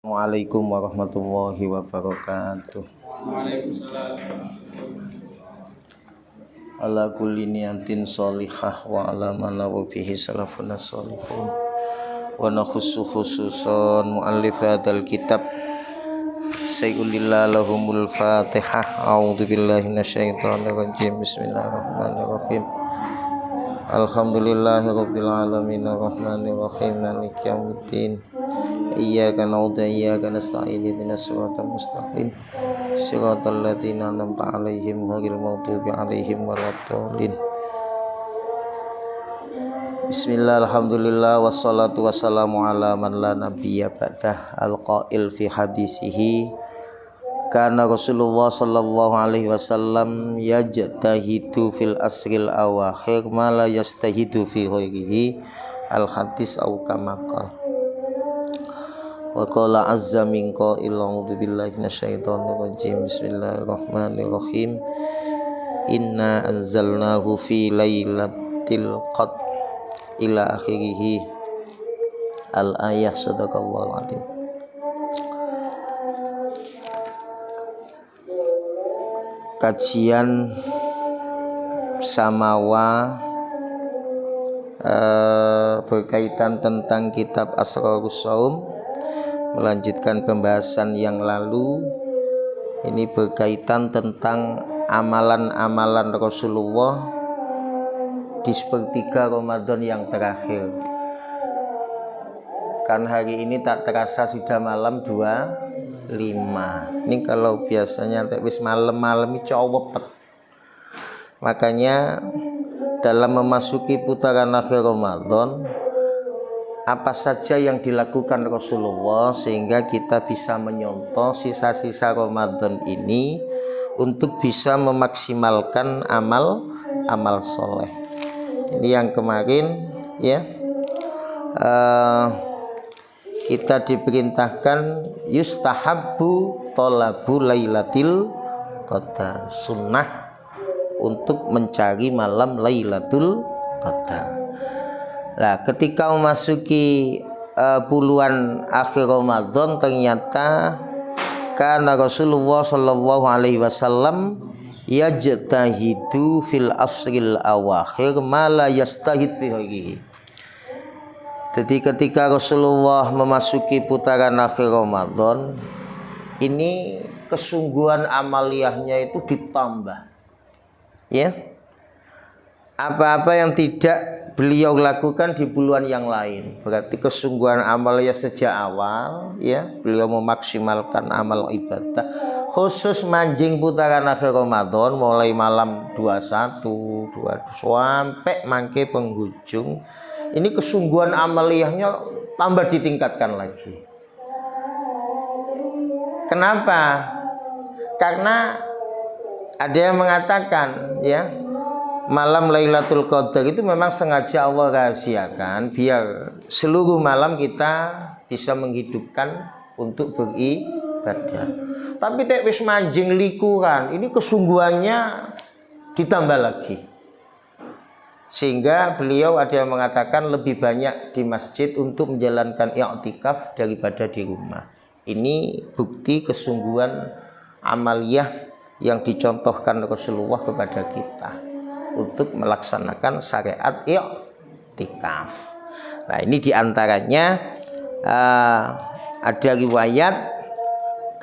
Assalamualaikum warahmatullahi wabarakatuh. Waalaikumsalam. Ala kulli niyatin sholihah wa ala man lahu bihi salafun sholihun. Wa nakhussu khususan muallif hadzal kitab Sayyidillah lahumul Fatihah. A'udzu billahi minasyaitonir rajim. Bismillahirrahmanirrahim. Alhamdulillahirabbil alamin arrahmanir rahim maliki yaumiddin. Iyyaka na'budu wa iyyaka nasta'in ihdinas siratal mustaqim siratal ladzina an'amta 'alaihim ghairil maghdubi 'alaihim waladdallin. Bismillah, alhamdulillah, wassalatu wassalamu ala man la nabiyya ba'dah. Al-qail fi hadisihi kana Rasulullah sallallahu alaihi wasallam yajtahidu fil asril awakhir ma la yastahidu fi ghairihi. Al-hadis au kama qala. Wa qala azza min qail a'udzu billahi minasyaitonir rajim. Bismillahirrahmanirrahim. Inna anzalnahu fi lailatul qadr ila akhirih. Al-ayah. Shadaqallahul adzim. Kajian Samawa berkaitan tentang kitab Asrarus Shaum, melanjutkan pembahasan yang lalu. Ini berkaitan tentang amalan-amalan Rasulullah di sepertiga Ramadan yang terakhir. Kan hari ini tak terasa sudah malam 25. Ini kalau biasanya wis malam-malam ini cowopet. Makanya dalam memasuki putaran akhir Ramadan, apa saja yang dilakukan Rasulullah sehingga kita bisa menyontoh sisa-sisa Ramadan ini untuk bisa memaksimalkan amal soleh. Ini yang kemarin ya, kita diperintahkan yustahabbu thalabu lailatul qadar, sunnah untuk mencari malam Lailatul Qadar. Nah, ketika memasuki puluhan akhir Ramadan, ternyata karena Rasulullah sallallahu alaihi wasallam yajtahidu fil asril awakhir ma la yastahid fi ghairihi. Jadi ketika Rasulullah memasuki putaran akhir Ramadan, ini kesungguhan amaliyahnya itu ditambah. Ya. Apa-apa yang tidak beliau lakukan di bulan yang lain, berarti kesungguhan amalnya sejak awal ya, beliau memaksimalkan amal ibadah khusus manjing putaran akhir Ramadan mulai malam 21, 22 sampai mangke penghujung. Ini kesungguhan amaliyahnya tambah ditingkatkan lagi. Kenapa? Karena ada yang mengatakan ya, malam Lailatul Qadar itu memang sengaja Allah rahasiakan biar seluruh malam kita bisa menghidupkan untuk beribadah. Tapi tek wis manjing likuran, ini kesungguhannya ditambah lagi. Sehingga beliau ada yang mengatakan lebih banyak di masjid untuk menjalankan i'tikaf daripada di rumah. Ini bukti kesungguhan amaliyah yang dicontohkan Rasulullah kepada kita untuk melaksanakan syariat i'tikaf. Nah, ini diantaranya ada riwayat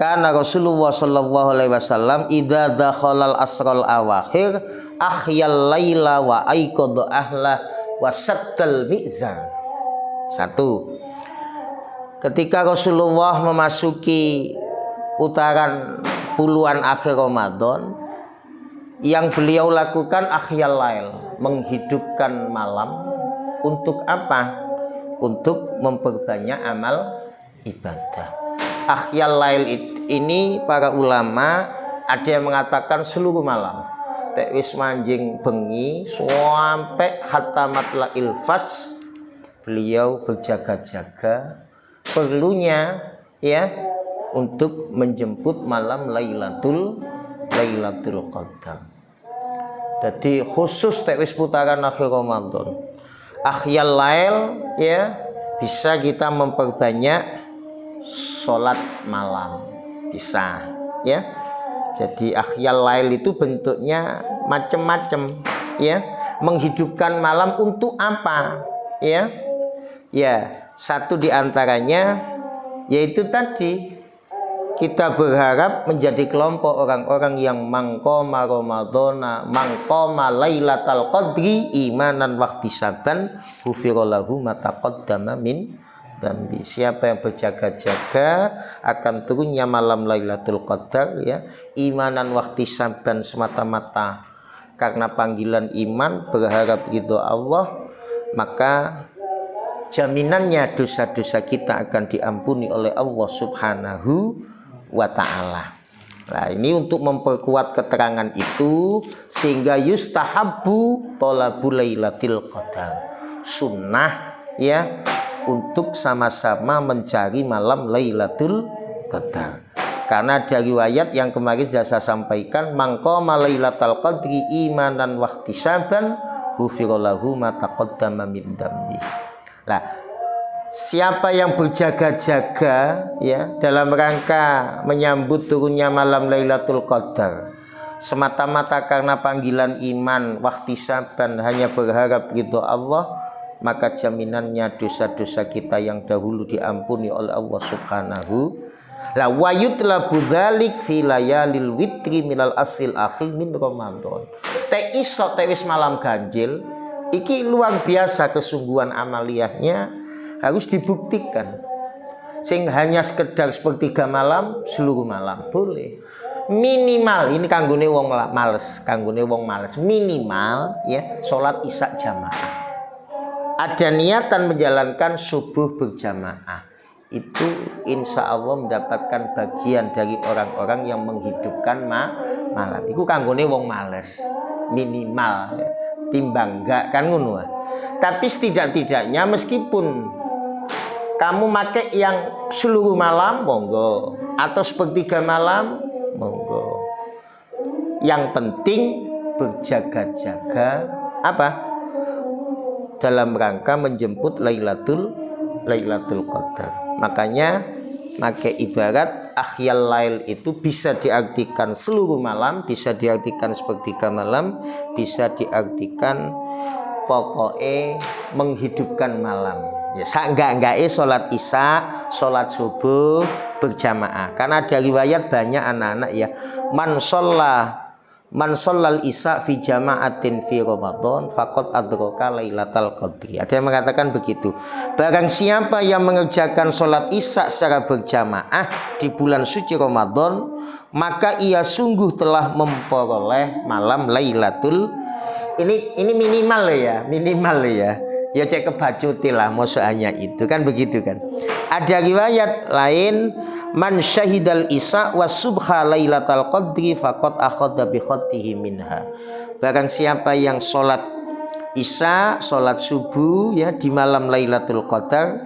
karena Rasulullah sallallahu alaihi wasallam idza dakhalal asral awakhir akhyal laila wa aiqadha ahla wa saddal mizan. Satu, ketika Rasulullah memasuki putaran puluhan akhir Ramadan, yang beliau lakukan akhyal lail, menghidupkan malam. Untuk apa? Untuk memperbanyak amal ibadah. Akhyal lail ini para ulama ada yang mengatakan seluruh malam. Tek wis manjing bengi sampai hatta matla'il fajr, beliau berjaga-jaga perlunya ya untuk menjemput malam Lailatul Qadar. Jadi khusus tek wis putaran akhir Ramadan, akhyal lail ya, bisa kita memperbanyak sholat malam bisa ya. Jadi ahyal lail itu bentuknya macam-macam ya. Menghidupkan malam untuk apa ya? Ya, satu di antaranya yaitu tadi kita berharap menjadi kelompok orang-orang yang mangqama ramadhana mangqama lailatal qadri imanan wahtisaban ghufirallahu ma taqaddama min dzambi. Siapa yang berjaga-jaga akan turunnya malam Lailatul Qadar ya, imanan wahtisaban semata-mata karena panggilan iman, berharap ridho Allah, maka jaminannya dosa-dosa kita akan diampuni oleh Allah Subhanahu wa ta'ala. Nah, ini untuk memperkuat keterangan itu sehingga yustahabbu thalabul lailatul qadar. Sunnah ya untuk sama-sama mencari malam Lailatul Qadar. Karena dari riwayat yang kemarin sudah saya sampaikan, mangqama lailatal qadri imanan wahtisaban ghufirallahu ma taqaddama min dzambi. Nah, siapa yang berjaga-jaga ya dalam rangka menyambut turunnya malam Lailatul Qadar semata-mata karena panggilan iman wahtisaban hanya berharap ridho Allah, maka jaminannya dosa-dosa kita yang dahulu diampuni oleh Allah Subhanahu. La wayutlabu dzalik fi layalil witri minal asil akhir min Ramadan. Te iso te wis malam ganjil iki luar biasa kesungguhan amaliyahnya harus dibuktikan. Sing hanya sekedar sepertiga malam, seluruh malam boleh. Minimal ini kanggone wong males, minimal ya salat isya jamaah. Ada niatan menjalankan subuh berjamaah. Itu insya Allah mendapatkan bagian dari orang-orang yang menghidupkan malam. Itu kanggone wong males minimal ya. Timbang enggak kan ngono. Tapi setidak-tidaknya meskipun kamu pakai yang seluruh malam monggo atau sepertiga malam monggo. Yang penting berjaga-jaga apa? Dalam rangka menjemput Lailatul Qadar. Makanya pakai ibarat ahyal lail itu bisa diartikan seluruh malam, bisa diartikan sepertiga malam, bisa diartikan pokoknya menghidupkan malam. Ya, enggak sholat isya, sholat subuh berjamaah. Karena ada riwayat banyak anak-anak ya, man shallal isya fi jama'atin fi Ramadan faqad adraka lailatal qadri. Ada yang mengatakan begitu. Barang siapa yang mengerjakan sholat isya secara berjamaah di bulan suci Ramadan, maka ia sungguh telah memperoleh malam Lailatul. Ini minimal ya. Ya cek kebacuti lah maksudnya itu kan begitu kan. Ada riwayat lain, man syahidal isya was subha lailatal qadri faqad akhadha bi khatihi minha. Barang siapa yang sholat isya, sholat subuh ya di malam Lailatul Qadar,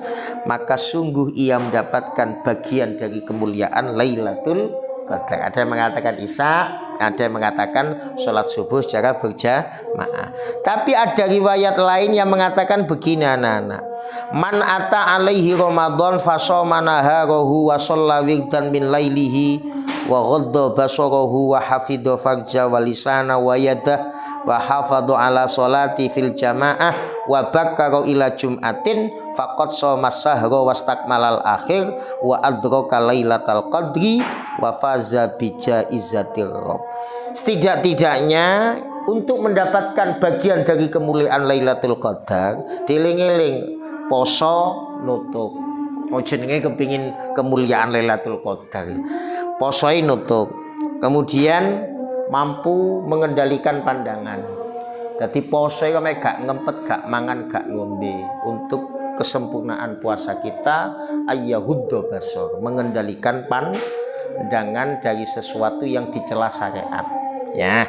maka sungguh ia mendapatkan bagian dari kemuliaan Lailatul Qadar. Ada yang mengatakan isya, ada yang mengatakan sholat subuh secara berjamaah. Tapi ada riwayat lain yang mengatakan begini anak-anak. Man ata alaihi Ramadan fasoma naharahu wa shalla wirdan min lailihi wa ghadda basarahu wa hafidha farja wa lisana wa yada wa hafadha ala sholati fil jamaah wa bakkara ila jum'atin faqad shoma sahra wastakmalal akhir wa adraka lailatal qadri wa faza bi jaizatir rabb. Setidak-tidaknya untuk mendapatkan bagian dari kemuliaan Lailatul Qadar, dieling-eling poso nutup. Oh jenenge kepingin kemuliaan Lailatul Qadar. Posoi nutup. Kemudian mampu mengendalikan pandangan. Jadi poso kok gak ngempet, gak mangan, gak ngombe. Untuk kesempurnaan puasa kita ayyahuddo basor, mengendalikan pandangan dari sesuatu yang dicela syariat. Ya.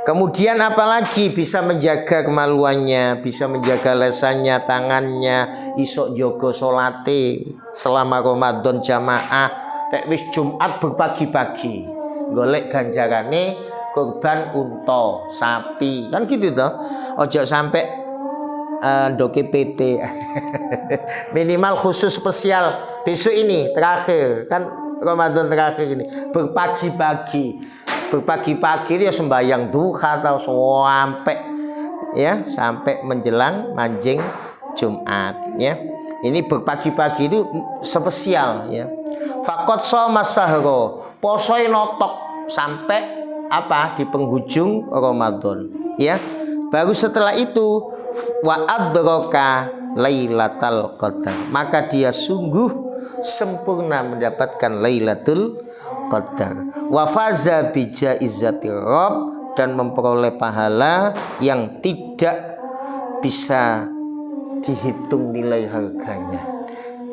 Kemudian apalagi bisa menjaga kemaluannya, bisa menjaga lesannya, tangannya, isok jogo solate selama Ramadan jamaah, tek wis Jumat berpagi-pagi, golek ganjarane kurban unta, sapi, kan gitu toh. Ojo sampai ndoke PT. Minimal khusus spesial besok ini terakhir kan Ramadan terakhir ini berpagi-pagi dia sembahyang duha atau sampai menjelang manjing Jumat ya. Ini berpagi-pagi itu spesial ya. Faqad shoma sahro, posoe notok sampai di penghujung Ramadan ya. Baru setelah itu wa adraka Lailatul Qadar, maka dia sungguh sempurna mendapatkan Lailatul Qadar. Wa faza bi jaizati rabb, dan memperoleh pahala yang tidak bisa dihitung nilai harganya.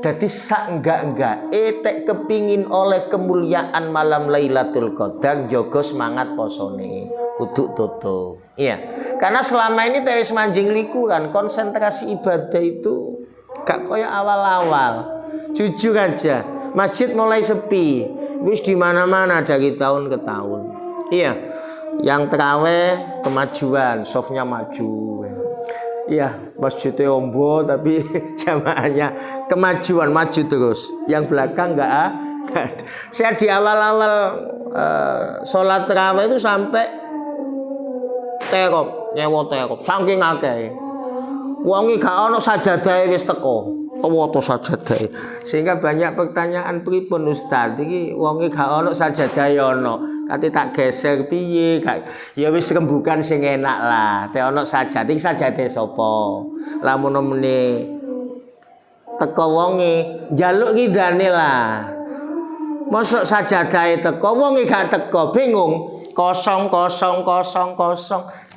Jadi sak enggak tek kepingin oleh kemuliaan malam Lailatul Qadar, jogo semangat posone kudu tutup. Iya. Karena selama ini teis manjing liku kan konsentrasi ibadah itu gak koyo awal-awal. Jujur aja, masjid mulai sepi. Wis di mana-mana dari tahun ke tahun. Iya. Yang terawih kemajuan, softnya maju. Iya, masjidnya ombo tapi jamaahnya kemajuan, maju terus. Yang belakang enggak. Saya di awal-awal sholat terawih itu sampai nyewa terop, saking akeh. Wongi gak ono sajadahe wis teko. Woto sajadahe. Sehingga banyak pertanyaan pripun Ustaz, iki wongi gak ono sajadahe ono. Kate tak geser piye, ya wis rembukan sing enak lah. Teh ono sajadah, sajadahe sapa? Lamun meneh teko wonge njaluk ngidane lah. Mosok sajadahe teko wonge gak teko, bingung. Kosong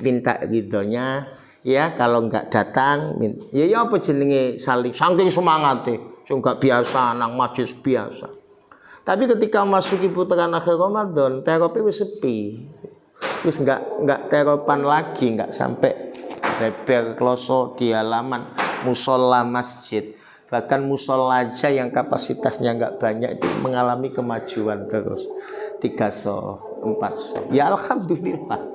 minta ridhonya ya. Kalau enggak datang ya apa jenenge saking semangate sing enggak biasa nang masjid biasa. Tapi ketika masuki putaran akhir Ramadan, terope wis sepi, wis enggak teropan lagi, enggak sampai beber kloso di halaman musola masjid. Bahkan musola aja yang kapasitasnya enggak banyak itu mengalami kemajuan terus. 3 sof, 4 sof. Ya alhamdulillah.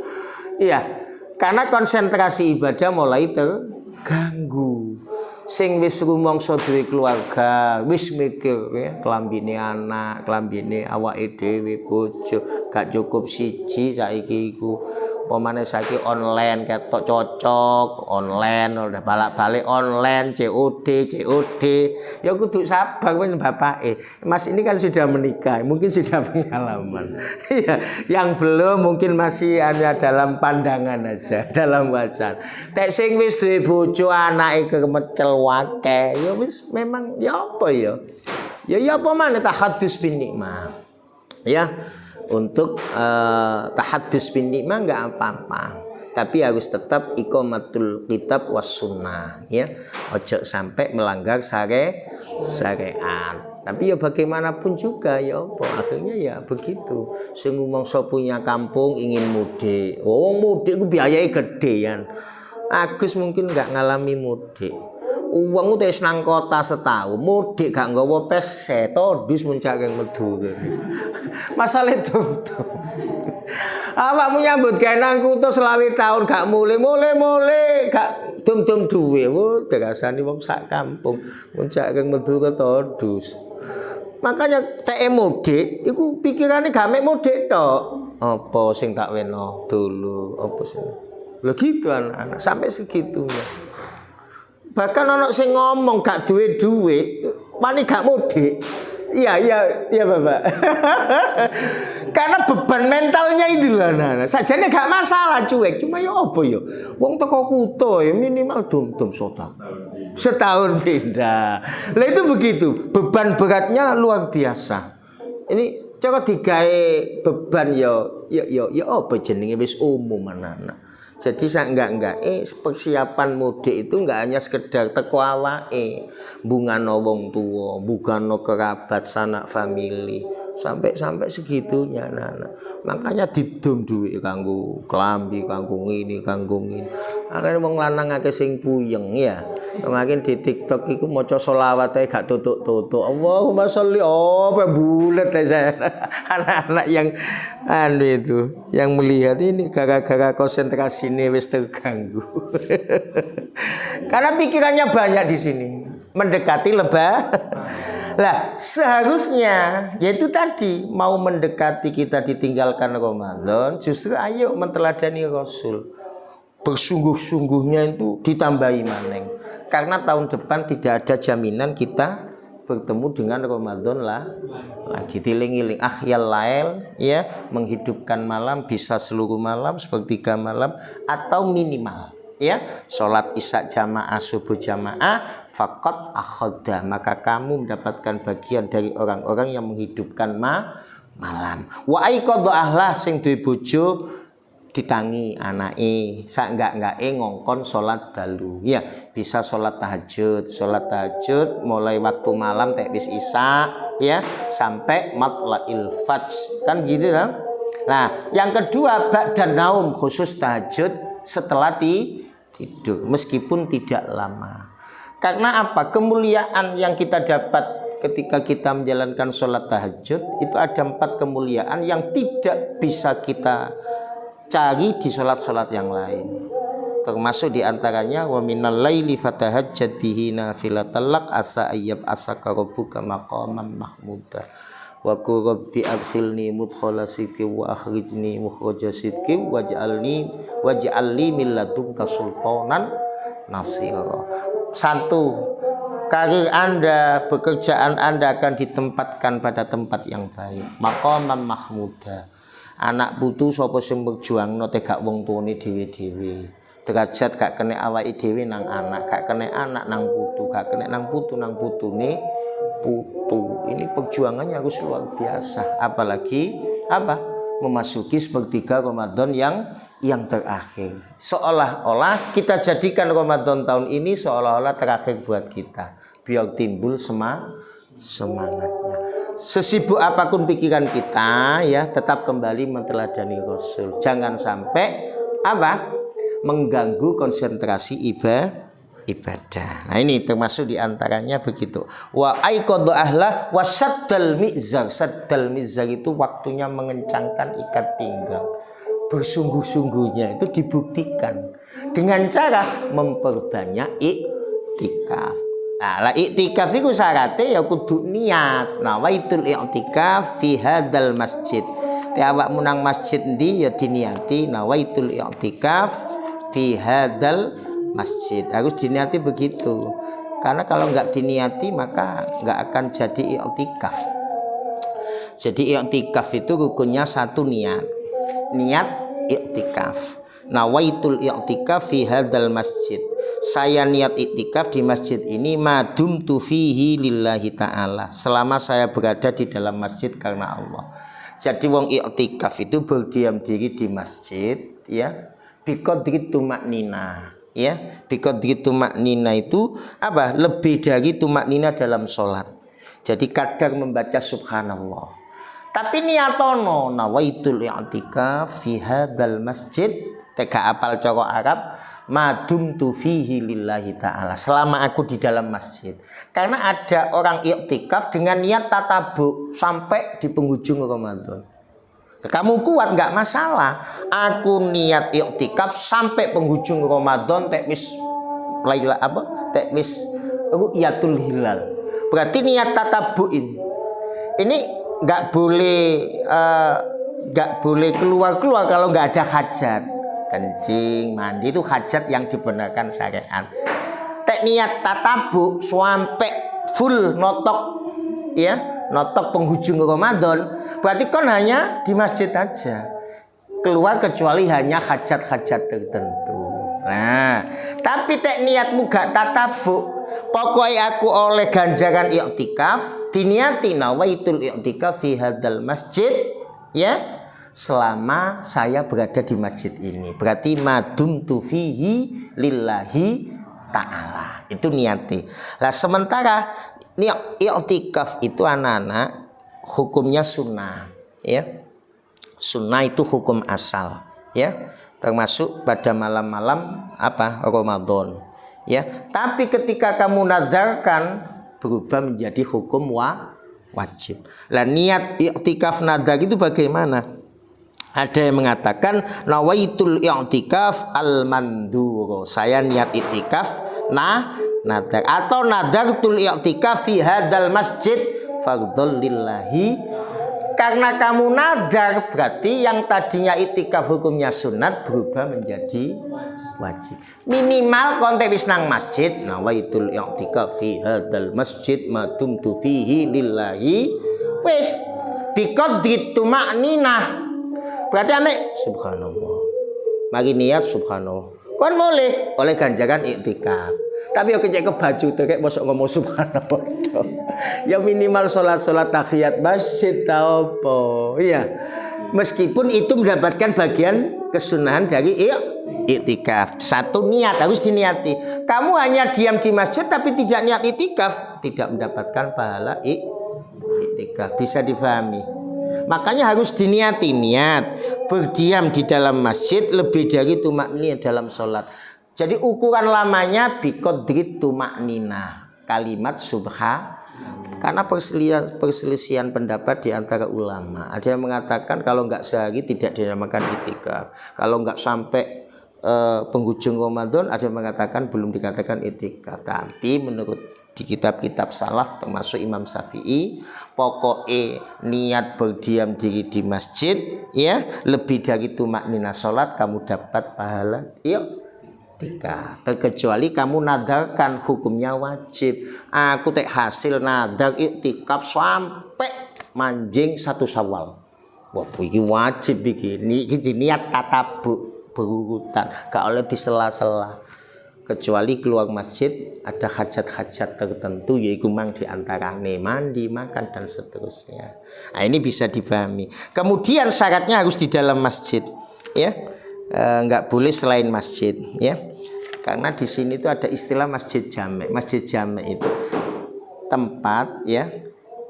Iya, karena konsentrasi ibadah mulai terganggu. Sing wis rumangsa duwe keluarga, wis mikir ya, klambine anak, klambine awake dhewe, bojo, gak cukup siji saiki iku. Pemane saiki online ketok cocok, online udah balik-balik online, COD. Ya kudu sabar men bapake. Mas ini kan sudah menikah, mungkin sudah pengalaman. Yang belum mungkin masih ada dalam pandangan aja, dalam wajah. Tek sing wis duwe bojo anake kemecel wake, ya wis memang ya apa ya? Ya apa maneh tahadus bin nikmah. Ya. Untuk tahaddus bin nikmah enggak apa-apa, tapi harus tetap iqamatul kitab was sunnah ya. Ojo sampai melanggar syariat. Tapi ya bagaimanapun juga ya apa akhirnya ya begitu. Sing mangsa punya kampung ingin mudik. Oh, mudik ku biayanya gedean. Agus mungkin enggak ngalami mudik. Uang udah senang kota setahun, mudik gak nggawa pes todus muncak yang medu. Masalah itu. Awakmu nyambut gawe nang kutho selawi tahun gak mulai gak dum duwe. Wo dirasani wong sak kampung muncak yang medu ke todus. Makanya teke mudik iku pikirane gak mek mudik tok. Apa sing tak weno dulu, apa sing. Lho gitu anak-anak sampai segitunya. Bahkan ono sing ngomong gak duwe duit, wani gak mudik. Iya Bapak. Karena beban mentalnya itu lah anak. Sajane gak masalah cuek, cuma ya apa ya? Wong teko kutho ya minimal dum-dum sota. Setahun pindah. Lah itu begitu, beban beratnya luar biasa. Ini cara digawe beban ya apa jenenge wis umum anak-anak. Jadi enggak persiapan mudik itu enggak hanya sekedar teko awake, bungano wong tuwa, bungano kerabat, sanak famili, sampai segitunya anak-anak. Makanya didum duit kanggo klambi, kanggo ngini. Arene wong lanang akeh sing puyeng ya. Kemarin di TikTok iku maca selawat ae gak tutuk-tutuk. Allahumma sholli bulet saya. Anak-anak yang itu yang melihat ini gara-gara konsentrasi ini wis terganggu. Karena pikirannya banyak di sini. Mendekati lebaran. Lah, seharusnya yaitu tadi mau mendekati kita ditinggalkan Ramadan, justru ayo menteladani Rasul. Bersungguh-sungguhnya itu ditambahi maneng. Karena tahun depan tidak ada jaminan kita bertemu dengan Ramadan lah lagi. Tiling-iling akhyal lail, ya, menghidupkan malam bisa seluruh malam, sepertiga malam, atau minimal, ya, sholat isya jamaah, subuh jamaah, faqat akhoda, maka kamu mendapatkan bagian dari orang-orang yang menghidupkan malam. Wa aiqadha ahlah, sing duwe bojo ditangi anake, sak enggak ngongkon sholat dalu, ya, bisa sholat tahajud mulai waktu malam wis isya, ya, sampai matlail fajr, kan gitu kan. Nah, yang kedua ba'dan naum, khusus tahajud setelah tidur, meskipun tidak lama. Karena apa? Kemuliaan yang kita dapat ketika kita menjalankan sholat tahajud itu ada 4 kemuliaan yang tidak bisa kita cari di sholat-sholat yang lain. Termasuk diantaranya wa minal laili fatahajjad bihi nafilatan lak asa ayyab asaka rabbuka maqaman mahmuda wa qul rabbi adkhilni mudkhala sidqi wa akhrijni mukhraja sidqi waj'alni min ladunka sultanan nasira. 1. Karir Anda, pekerjaan Anda akan ditempatkan pada tempat yang baik, maqaman mahmuda. Anak putu sapa sing berjuangno te gak wong tuane dhewe-dhewe. Derajat gak kena awake dhewe nang anak, gak kena anak nang putu, gak kena nang putu nang putune putu. Ini perjuangannya harus luar biasa. Apalagi apa? Memasuki sepertiga Ramadan yang terakhir. Seolah-olah kita jadikan Ramadan tahun ini seolah-olah terakhir buat kita. Biar timbul semangatnya. Sesibuk apapun pikiran kita, ya, tetap kembali menteladani Rasul. Jangan sampai apa? Mengganggu konsentrasi ibadah. Nah, ini termasuk diantaranya begitu. Wa aiqadha ahlah wa saddal mizar. Saddal mizar itu waktunya mengencangkan ikat pinggang. Bersungguh-sungguhnya itu dibuktikan dengan cara memperbanyak iktikaf. Nah, la iktikaf iku syaratnya ya kudu niat. Nah, waitul iktikaf fi hadzal masjid. Te awakmu nang masjid ndi ya diniati nawaitul iktikaf fi hadzal masjid. Harus diniati begitu. Karena kalau enggak diniati maka enggak akan jadi iktikaf. Jadi iktikaf itu rukunnya 1 niat. Niat iktikaf. Nawaitul iktikaf fi hadzal masjid. Saya niat iktikaf di masjid ini madumtu fihi lillahi ta'ala, selama saya berada di dalam masjid karena Allah. Jadi wong iktikaf itu berdiam diri di masjid, ya, biqadri tumaknina, ya. Biqadri tumaknina itu apa? Lebih dari tumaknina dalam sholat. Jadi kadar membaca subhanallah. Tapi niatono nawaitul i'tikaf fi hadzal masjid, tega apal cara Arab, madumtu fihi lillahi ta'ala, selama aku di dalam masjid. Karena ada orang iktikaf dengan niat tatabuk sampai di penghujung Ramadan. Kamu kuat nggak masalah. Aku niat iktikaf sampai penghujung Ramadan, tekwis laila apa? Tekwis ru'yatul hilal. Berarti niat tatabuin. Ini nggak boleh keluar kalau nggak ada hajat. Kencing, mandi itu hajat yang dibenarkan syariat. Tek niat tatabu sampai full notok, ya, notok penghujung Ramadan, berarti kon hanya di masjid aja. Keluar kecuali hanya hajat-hajat tertentu. Nah, tapi tek niatmu gak tatabu, pokoknya aku oleh ganjaran iktikaf, diniati nawaitul iktikaf fi hadzal masjid, ya, selama saya berada di masjid ini. Berarti madumtu fihi lillahi ta'ala. Itu niati. Lah sementara i'tikaf itu anak-anak hukumnya sunnah, ya. Sunnah itu hukum asal, ya. Termasuk pada malam-malam apa? Ramadan, ya. Tapi ketika kamu nadarkan berubah menjadi hukum wajib. Lah niat i'tikaf nadar itu bagaimana? Ada yang mengatakan nawaitul i'tikaf al-manduro. Saya niat i'tikaf nadar, atau nadartul i'tikaf fi hadzal masjid fardhul lillahi. Karena kamu nadar berarti yang tadinya i'tikaf hukumnya sunat berubah menjadi wajib. Minimal konteks nang masjid, nawaitul i'tikaf fi hadzal masjid ma dumtu fihi lillahi, wis biqadri tumakninah. Berarti ame subhanallah. Mari niat subhanallah. Kon boleh oleh ganjaran i'tikaf. Tapi yo kecek ke baju tuh kayak mosok ngomong subhanallah. Ya minimal salat tahiyat masjid tau apa. Iya. Meskipun itu mendapatkan bagian kesunahan dari i'tikaf. Satu niat harus diniati. Kamu hanya diam di masjid tapi tidak niat i'tikaf, tidak mendapatkan pahala i'tikaf. Bisa difahami. Makanya harus diniati, niat berdiam di dalam masjid lebih dari tumakninah dalam sholat. Jadi ukuran lamanya biqadri tumakninah, kalimat subha. Karena perselisihan pendapat di antara ulama. Ada yang mengatakan kalau nggak sehari tidak dinamakan i'tikaf. Kalau nggak sampai penghujung Ramadan, ada yang mengatakan belum dikatakan i'tikaf. Tapi menurut di kitab-kitab salaf termasuk Imam Syafi'i, pokoknya niat berdiam diri di masjid ya lebih dari tumakninah salat kamu dapat pahala i'tikaf. Terkecuali kamu nadarkan hukumnya wajib. Aku tek hasil nadar i'tikaf sampai manjing 1 Syawal. Wah, iki wajib begini, iki niat tatabuk berurutan, gak oleh disela-sela. Kecuali keluar masjid ada hajat-hajat tertentu, yaitu mang diantaranya mandi, makan dan seterusnya. Nah, ini bisa dipahami. Kemudian syaratnya harus di dalam masjid, ya, nggak boleh selain masjid, ya. Karena di sini itu ada istilah masjid jamek. Masjid jamek itu tempat, ya,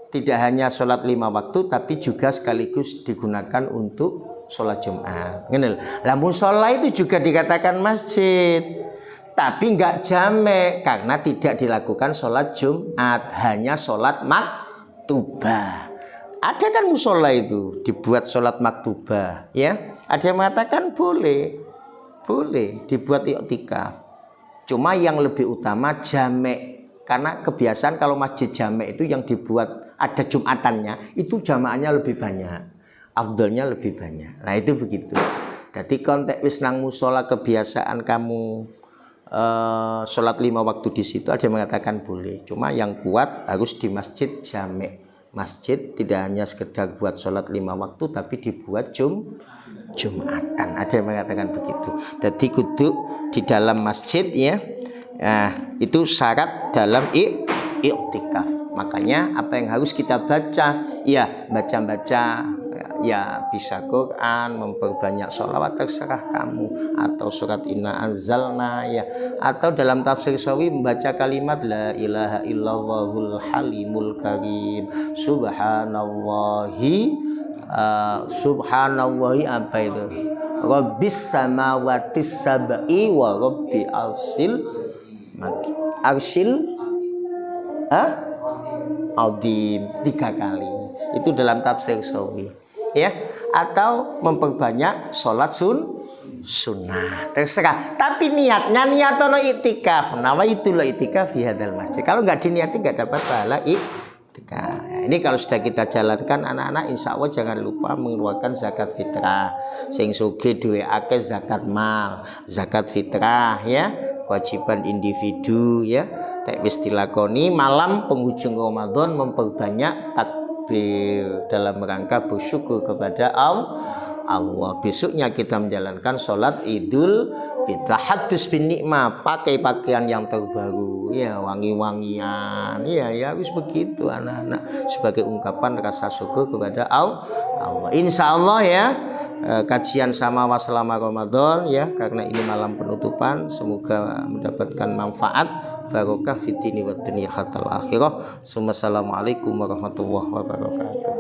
tidak hanya sholat 5 waktu, tapi juga sekaligus digunakan untuk sholat Jumat. Lah musola itu juga dikatakan masjid. Tapi enggak jamek karena tidak dilakukan sholat Jumat, hanya sholat maktubah. Ada kan musola itu dibuat sholat maktubah, ya. Ada yang mengatakan boleh dibuat i'tikaf. Cuma yang lebih utama jamek, karena kebiasaan kalau masjid jamek itu yang dibuat ada Jumatannya itu jamaahnya lebih banyak, afdolnya lebih banyak. Nah itu begitu. Jadi konteks wis nang musola kebiasaan kamu sholat 5 waktu di situ, ada yang mengatakan boleh. Cuma yang kuat harus di masjid jamek. Masjid tidak hanya sekedar buat sholat 5 waktu, tapi dibuat Jumatan. Ada yang mengatakan begitu. Jadi kudu di dalam masjid, ya. Nah, itu syarat dalam i'tikaf. Makanya apa yang harus kita baca? Ya, baca-baca. Ya bisa Quran, memperbanyak sholawat terserah kamu, atau surat Inna Anzalna, ya, atau dalam tafsir Sawi membaca kalimat la ilaha illallahul halimul karim subhanallahi apa itu rabbis samawati sab'i wa rabbi arsil azim 3 kali. Itu dalam tafsir Sawi, ya, atau memperbanyak sholat sunnah terserah. Tapi niatnya niatono i'tikaf, nama itulah i'tikaf fi hadzal masjid. Kalau nggak diniati nggak dapat pahala i'tikaf. Nah, ini kalau sudah kita jalankan anak-anak, insya Allah jangan lupa mengeluarkan zakat fitrah. Sing sugih duwe akeh zakat mal, zakat fitrah, ya, kewajiban individu, ya. Tak wis dilakoni malam penghujung Ramadan memperbanyak takbir dalam rangka bersyukur kepada Allah. Besoknya kita menjalankan sholat Idul Fitri, hadus bin nikmah, pakai pakaian yang terbaru, ya, wangi-wangian, ya, harus begitu anak-anak sebagai ungkapan rasa syukur kepada Allah. Insya Allah, ya, kajian sama selama Ramadan, ya, karena ini malam penutupan, semoga mendapatkan manfaat barokah fitini wa dunya hatal akhirah. Assalamualaikum warahmatullahi wabarakatuh.